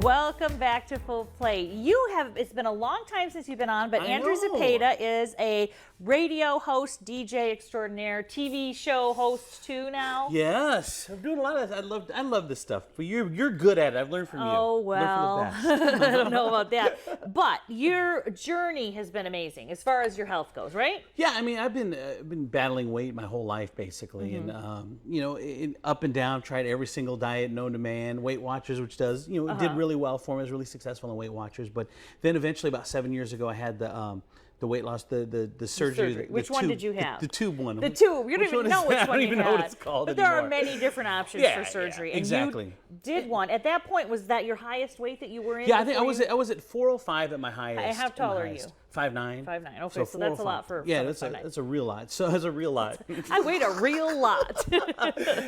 Welcome back to Full Plate. It's been a long time since you've been on, but Andrew Zepeda is a radio host, DJ extraordinaire, TV show host too now. Yes, I'm doing a lot of that. I love this stuff, but you're good at it. I've learned from you. Oh, well, Learned from the best. I don't know about that. But your journey has been amazing as far as your health goes, right? Yeah, I mean, I've been battling weight my whole life basically, and up and down. Tried every single diet known to man. Weight Watchers, which does it did really well for me. I was really successful in Weight Watchers, but then eventually about 7 years ago, I had the weight loss, the surgery. Which one did you have? The tube one. The tube. You don't even know which one you had. I don't even know what it's called But anymore. there are many different options for surgery. Yeah, and exactly. you did one. At that point, was that your highest weight that you were in? Yeah, I think I was at 405 at my highest. And how tall are you? 5'9". 5'9". Okay, so that's a lot for. Yeah, that's a real lot. So that's a real lot. I weighed a real lot.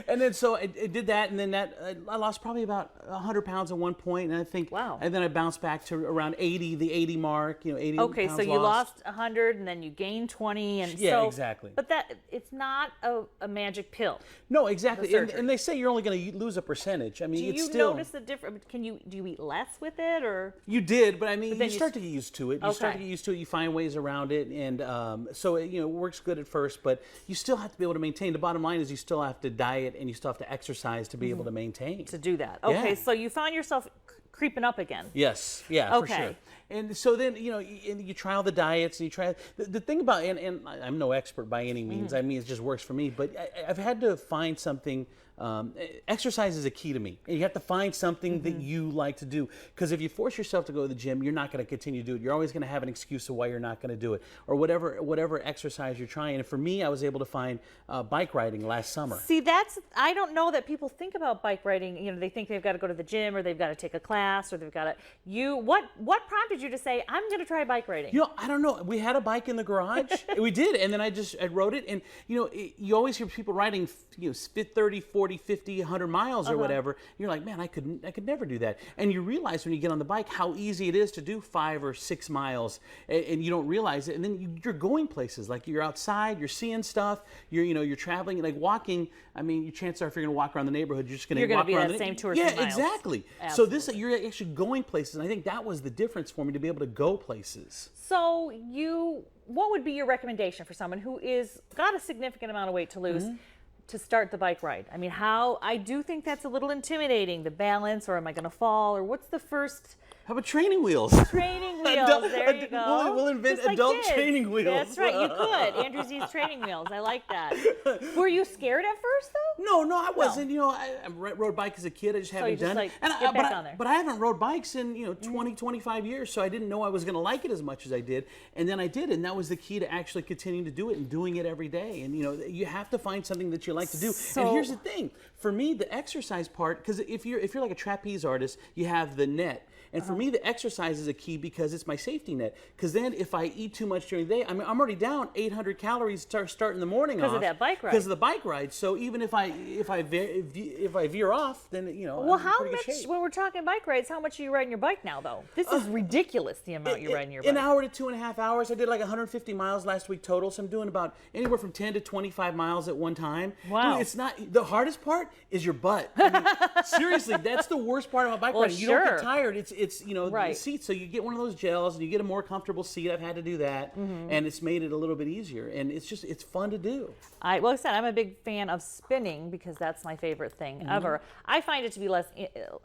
And then so I did that, and then I lost probably about 100 pounds at one point, and I think. Wow. And then I bounced back to around 80, the 80 mark. 80 okay, pounds so you lost 100, and then you gained 20, and yeah, exactly. But it's not a magic pill. No, exactly. And they say you're only going to lose a percentage. I mean, do you notice the difference? Do you eat less with it, or? You did, but I mean, you start to get used to it. You start to get used to it. You find ways around it, and so it works good at first, but you still have to be able to maintain. The bottom line is you still have to diet and you still have to exercise to be able to maintain. To do that. Okay, yeah. So you found yourself creeping up again. Yes, yeah, okay. For sure. And so then, you try all the diets, and you try, the thing about, and I'm no expert by any means, I mean, it just works for me, but I've had to find something. Exercise is a key to me. And you have to find something that you like to do. Because if you force yourself to go to the gym, you're not going to continue to do it. You're always going to have an excuse of why you're not going to do it, or whatever exercise you're trying. And for me, I was able to find bike riding last summer. See, I don't know that people think about bike riding. They think they've got to go to the gym, or they've got to take a class, or they've got to. What prompted you to say, I'm going to try bike riding? I don't know. We had a bike in the garage. We did, and then I rode it. And you always hear people riding 30, 40, 50, 100 miles or whatever. You're like, man, I could never do that. And you realize when you get on the bike how easy it is to do 5 or 6 miles, and you don't realize it. And then you're going places, like you're outside, you're seeing stuff, you're traveling, like walking. I mean, your chances are if you're going to walk around the neighborhood, you're just going to walk be around that same 2 or 3 miles. miles. Exactly. Absolutely. So you're actually going places, and I think that was the difference for me, to be able to go places. So what would be your recommendation for someone who is got a significant amount of weight to lose? To start the bike ride? I mean, I do think that's a little intimidating, the balance, or am I going to fall, or what's the first? How about training wheels? Training wheels, there you go. We'll invent Just like adult kids. training wheels. That's right, you could. Andrew Z's training wheels, I like that. Were you scared at first, though? No, I wasn't. I rode bike as a kid. I just haven't done it. Get back on there. But I haven't rode bikes in 20, 25 years, so I didn't know I was going to like it as much as I did. And then I did, and that was the key to actually continuing to do it and doing it every day. And you have to find something that you like to do. And here's the thing: for me, the exercise part, because if you're like a trapeze artist, you have the net. And for me, the exercise is a key because it's my safety net. Because then if I eat too much during the day, I'm already down 800 calories starting the morning off. Because of that bike ride. Because of the bike ride. So even if I veer off, then Well, I'm in how pretty much? good shape. When we're talking bike rides, how much are you riding your bike now, though? This is ridiculous. The amount you're riding your bike. An hour to 2.5 hours. I did like 150 miles last week total. So I'm doing about anywhere from 10 to 25 miles at one time. Wow. Dude, it's not the hardest part is your butt. I mean, seriously, that's the worst part about bike riding. You don't get tired. It's right. The seat. So you get one of those gels and you get a more comfortable seat. I've had to do that, and it's made it a little bit easier. And it's fun to do. Like I said, I'm a big fan of spinning because that's my favorite thing ever. I find it to be less.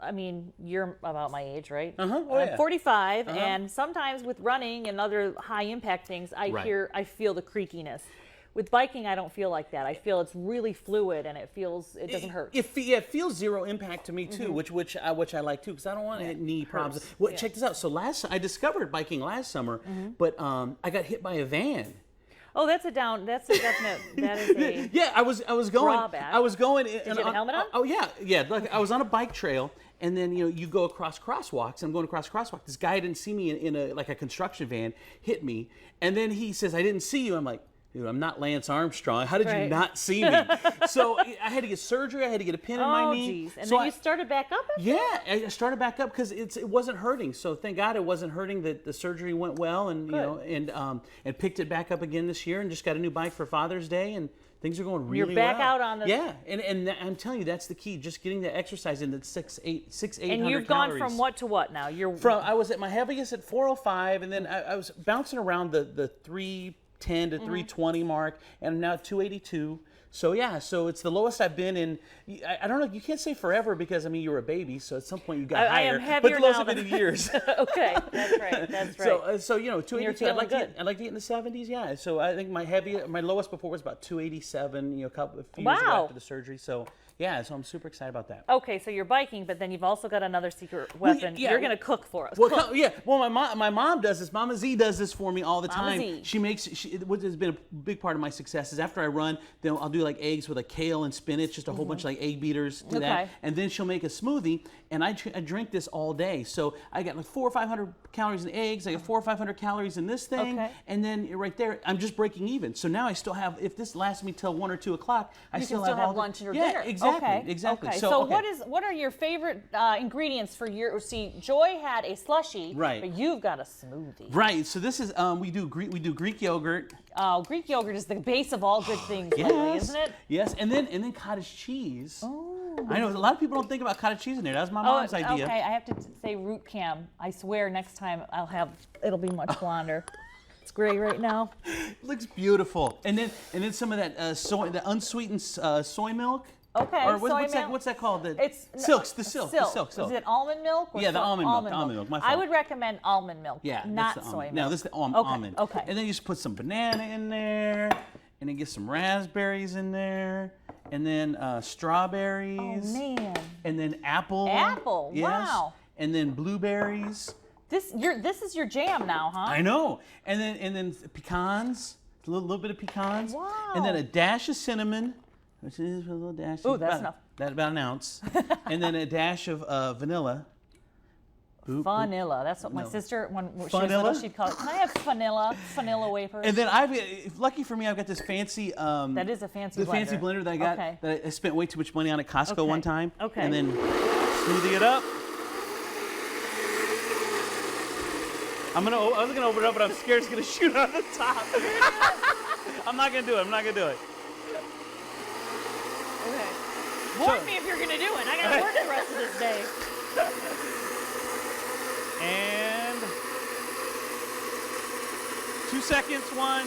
I mean, you're about my age, right? I'm 45, and sometimes with running and other high impact things, I feel the creakiness. With biking, I don't feel like that. I feel it's really fluid and it doesn't hurt. It feels zero impact to me too, which I like too, because I don't want to have knee problems. Well, check this out. So I discovered biking last summer, but I got hit by a van. Oh, that's a definite. That is a yeah. I was going. drawback. I was going. Did you have a helmet on? Oh yeah. Like I was on a bike trail, and then you go across crosswalks. I'm going across crosswalk. This guy didn't see me in a construction van, hit me, and then he says, "I didn't see you." I'm like, dude, I'm not Lance Armstrong. How did you not see me? So I had to get surgery. I had to get a pin in my knee. Geez. And so then you started back up? I started back up because it wasn't hurting. So thank God it wasn't hurting. That the surgery went well, and and picked it back up again this year, and just got a new bike for Father's Day, and Things are going really well. You're back out on the... Yeah, and I'm telling you, that's the key. Just getting the exercise in, that's 800 calories. And you've gone from what to what now? I was at my heaviest at 405, and then I was bouncing around the 310 to 320 mark, and I'm now at 282. So yeah, so it's the lowest I've been in. I don't know. You can't say forever because I mean you were a baby, so at some point you got higher. I am heavier but the lowest now I've been in years. Okay, that's right. That's right. So you know, 282. I'd like to get in the 70s. Yeah. So I think my lowest before was about 287. You know, a few years ago after the surgery. So yeah, so I'm super excited about that. Okay, so you're biking, but then you've also got another secret weapon. Yeah. You're gonna cook for us. Well, yeah. Well, my mom does this. Mama Z does this for me all the time. Z. She makes. What has been a big part of my success is after I run, then I'll do like eggs with like kale and spinach, just a whole bunch of like egg beaters. Do that, and then she'll make a smoothie, and I drink this all day. So I got like 400 or 500 calories in eggs. I got 400 or 500 calories in this thing, and then right there, I'm just breaking even. So now I still have. If this lasts me till 1 or 2 o'clock, I still have lunch or dinner. dinner. Exactly. Exactly. Okay. So what are your favorite ingredients for your? See, Joy had a slushie, right? But you've got a smoothie, right? So this is we do Greek yogurt. Oh, Greek yogurt is the base of all good things, lately, isn't it? Yes, and then cottage cheese. Oh. I know a lot of people don't think about cottage cheese in there. That was my mom's idea. Okay, I have to say root cam. I swear next time it'll be much blonder. It's gray right now. It looks beautiful. And then some of that the unsweetened soy milk. Okay. Or what's that called? The silk. Is it almond milk? Or the almond milk. My fault. I would recommend almond milk. Yeah, not soy milk. No, this is the almond. Okay. And then you just put some banana in there, and then get some raspberries in there, and then strawberries. Oh man. And then apple. Apple. Yes. Wow. And then blueberries. This is your jam now, huh? I know. And then pecans. A little bit of pecans. Wow. And then a dash of cinnamon. Which is a little dash. Oh, that's enough. About an ounce. And then a dash of vanilla. Vanilla. That's what my sister, when she was little, she'd call it. Can I have vanilla wafers? And then lucky for me, I've got this fancy. That is a fancy blender. The fancy blender that I got. That I spent way too much money on at Costco one time. Okay. And then smoothie it up. I was gonna open it up, but I'm scared it's gonna shoot out the top. I'm not gonna do it. Okay. Warn me if you're gonna do it. I gotta work the rest of this day. And 2 seconds,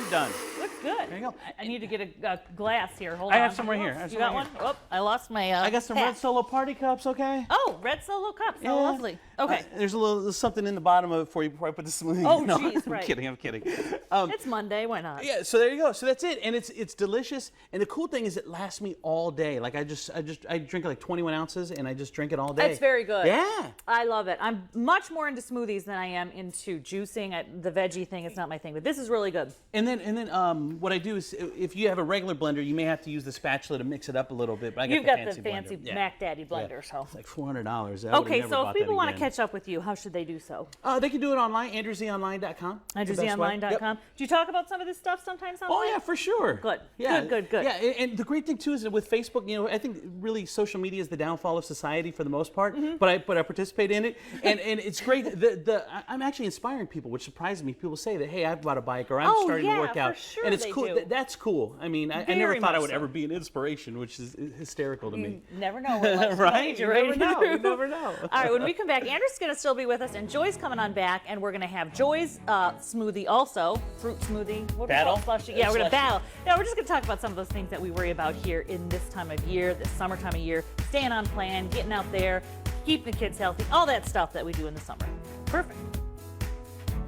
done. Looks good. There you go. I need to get a glass here. Hold on. I have some right here. You got one? Oh, I lost my. I got some red Solo party cups. Okay. Oh, red Solo cups. Yeah. Oh, lovely. Okay. There's something in the bottom of it for you before I put the smoothie. Oh, jeez, right. I'm kidding. It's Monday. Why not? Yeah. So there you go. So that's it, and it's delicious. And the cool thing is, it lasts me all day. Like I drink like 21 ounces, and I just drink it all day. That's very good. Yeah. I love it. I'm much more into smoothies than I am into juicing. The veggie thing is not my thing, but this is really good. And then what I do is, if you have a regular blender, you may have to use the spatula to mix it up a little bit. But You've got the fancy Mac Daddy blender, so it's like $400. Okay, so if people want to catch up with you, how should they do so? They can do it online, andrewzonline.com. andrewzonline.com. Do you talk about some of this stuff sometimes online? Oh yeah, for sure. Good. Yeah. Good. Yeah, and the great thing too is that with Facebook, I think really social media is the downfall of society for the most part. Mm-hmm. But I participate in it, and it's great. I'm actually inspiring people, which surprises me. People say that, hey, I've bought a bike, or I'm starting to work out, for sure and it's cool. That's cool. I mean, I never thought I would ever be an inspiration, which is hysterical to me. You never know what life's right? You never know. All right, when we come back, Andrew's going to still be with us, and Joy's coming on back, and we're going to have Joy's smoothie also, fruit smoothie. What battle? Slushy. Yeah, we're going to battle. Yeah, we're just going to talk about some of those things that we worry about here in this time of year, this summer time of year, staying on plan, getting out there, keeping the kids healthy, all that stuff that we do in the summer. Perfect.